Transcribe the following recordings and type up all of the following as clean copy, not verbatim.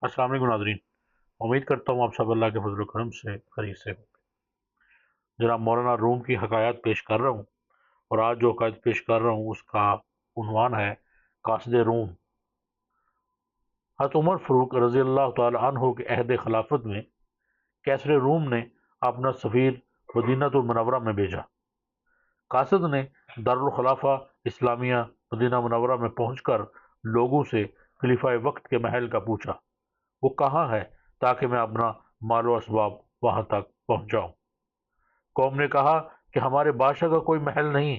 अस्सलाम वालेकुम नाज़रीन। उम्मीद करता हूँ आप सब अल्लाह के फजल करम से खैरियत से होंगे। जनाब मौलाना रूम की हकायत पेश कर रहा हूँ, और आज जो हकायत पेश कर रहा हूँ उसका उन्वान है कासिद रूम। हज़रत उमर फ़ारूक रज़ी अल्लाह तआला अन्हु के अहद खिलाफत में कैसर रूम ने अपना सफ़ीर मदीनतुल मुनव्वरा में भेजा। कासिद ने दारुल खिलाफा इस्लामिया मदीना मुनव्वरा में पहुंचकर लोगों से खलीफा वक्त के महल का पूछा, वो कहाँ है, ताकि मैं अपना मालो असबाब वहां तक पहुंच जाऊं। कौम ने कहा कि हमारे बादशाह का कोई महल नहीं।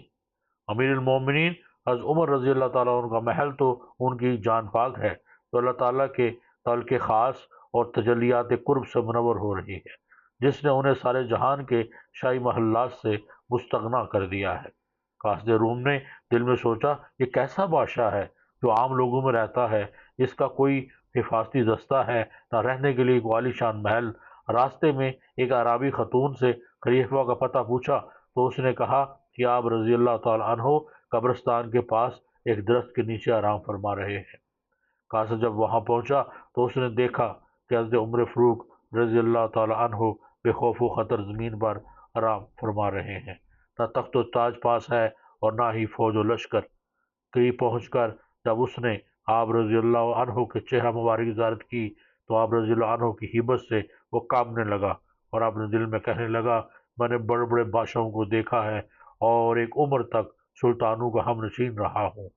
अमीरुल मोमिनीन हज़रत उमर रज़ी अल्लाह ताला अन्हु का महल तो उनकी जान पाक है, तो अल्लाह ताला के तल्क़े ख़ास और तजल्लियात कुर्ब से मुनव्वर हो रही है, जिसने उन्हें सारे जहान के शाही महल्लात से मुस्तगना कर दिया है। कासिद रूम ने दिल में सोचा, ये कैसा बादशाह है जो आम लोगों में रहता है, इसका कोई हिफाजती दस्ता है, न रहने के लिए एक आलीशान महल। रास्ते में एक अराबी खतून से खलीफा का पता पूछा तो उसने कहा कि आप रज़ी अल्लाह तआला अन्हो कब्रिस्तान के पास एक दरख्त के नीचे आराम फरमा रहे हैं। कासिद जब वहां पहुंचा तो उसने देखा कि हज़रत उमर फ़ारूक रज़ी अल्लाह तआला अन्हो बेखौफ व खतर ज़मीन पर आराम फरमा रहे हैं। न तख्त व ताज पास है और ना ही फौज व लश्कर। करीब पहुंचकर जब उसने आप रज़ी अल्लाह अन्हो के चेहरा मुबारक की ज़ियारत की तो आप रज़ी अल्लाह अन्हो की हिब्बत से वो कांपने लगा और अपने दिल में कहने लगा, मैंने बड़े बड़े बादशाहों को देखा है और एक उम्र तक सुल्तानों का हमनशीन रहा हूँ।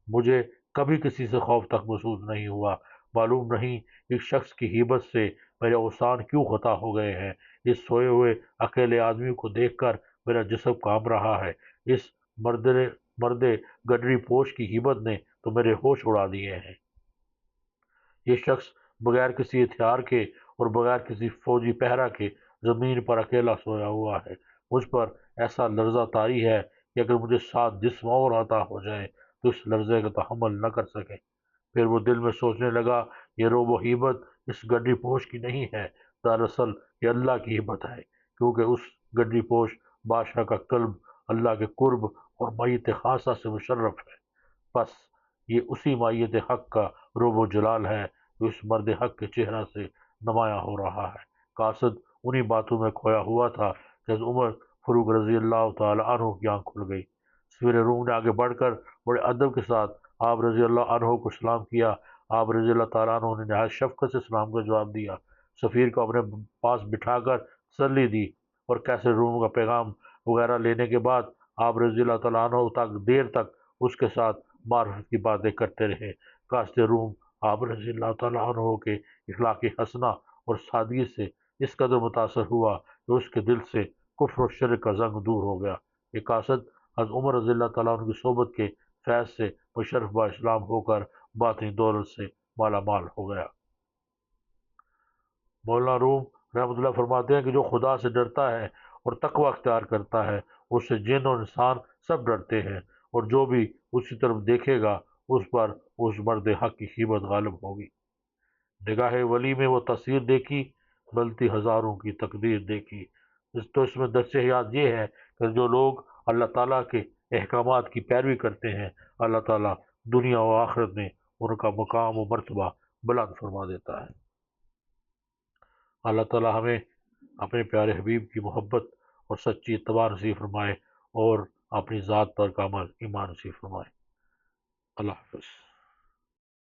मुझे कभी किसी से खौफ तक महसूस नहीं हुआ। मालूम नहीं इस शख्स की हिब्बत से मेरे औसान क्यों खता हो गए हैं। इस सोए हुए अकेले आदमी को देखकर मेरा जिस्म कांप रहा है। इस मर्दे मर्दे गडरी पोश की हिब्बत ने तो मेरे होश उड़ा दिए हैं। ये शख्स बगैर किसी हथियार के और बगैर किसी फौजी पहरा के जमीन पर अकेला सोया हुआ है। मुझ पर ऐसा लर्जा तारी है कि अगर मुझे 7 जिस्म और अता हो जाए तो इस लर्जे का तहम्मुल न कर सके। फिर वो दिल में सोचने लगा, ये रोब व हिब्बत इस गड्डी पोश की नहीं है, दरअसल ये अल्लाह की हिब्बत है, क्योंकि उस गड्डी पोश बादशाह का कल्ब अल्लाह के कुर्ब और मैयत खासा से मुशर्रफ है। बस ये उसी मायत हक का रोब जलाल है जो इस मर्द हक के चेहरा से नुमाया हो रहा है। कासिद उन्हीं बातों में खोया हुआ था कि उमर फरूक रजी अल्लाह तआला अन्हु की आंख खुल गई। सफीर रूम ने आगे बढ़कर बड़े अदब के साथ आप रजी अल्लाह अन्हु को सलाम किया। आप रजी अल्लाह तआला अन्हु ने नहायत शफ़क़त से सलाम का जवाब दिया। सफ़ीर को अपने पास बिठाकर तसल्ली दी और कैसे रूम का पैगाम वगैरह लेने के बाद आप रजी अल्लाह तआला अन्हु तक देर तक उसके साथ मार्फत की बातें करते रहे। कासिद रूम आप रज़ी अल्लाह तआला अन्हु के इखलाक़ हसना और सादगी से इस कदर मुतासर हुआ कि उसके दिल से कुफ्र और शिर्क का ज़ंग दूर हो गया। ये कासिद हज़रत उमर रज़ी अल्लाह तआला अन्हु की सोबत के फैज़ से मुशर्रफ बा इस्लाम होकर बातिनी दौलत से माला माल हो गया। मौलाना रूम रहमतुल्लाह फरमाते हैं कि जो खुदा से डरता है और तकवा अख्तियार करता है, उससे जिन और इंसान सब डरते हैं, और जो भी उसकी तरफ देखेगा उस पर उस मर्द हक की कीमत गालिब होगी। निगाह वली में वो तस्वीर देखी, बल्कि हज़ारों की तकदीर देखी। तो इसमें दर्स हयात ये है कि जो लोग अल्लाह ताला के अहकामात की पैरवी करते हैं, अल्लाह ताला दुनिया व आखिरत में उनका मुकाम व मर्तबा बुलंद फरमा देता है। अल्लाह ताला हमें अपने प्यारे हबीब की मोहब्बत और सच्ची इत्तबा नसीब फरमाए और अपनी ज़ात पर कामल ईमान नसीब फरमाए। अल्लाह हाफ़िज़।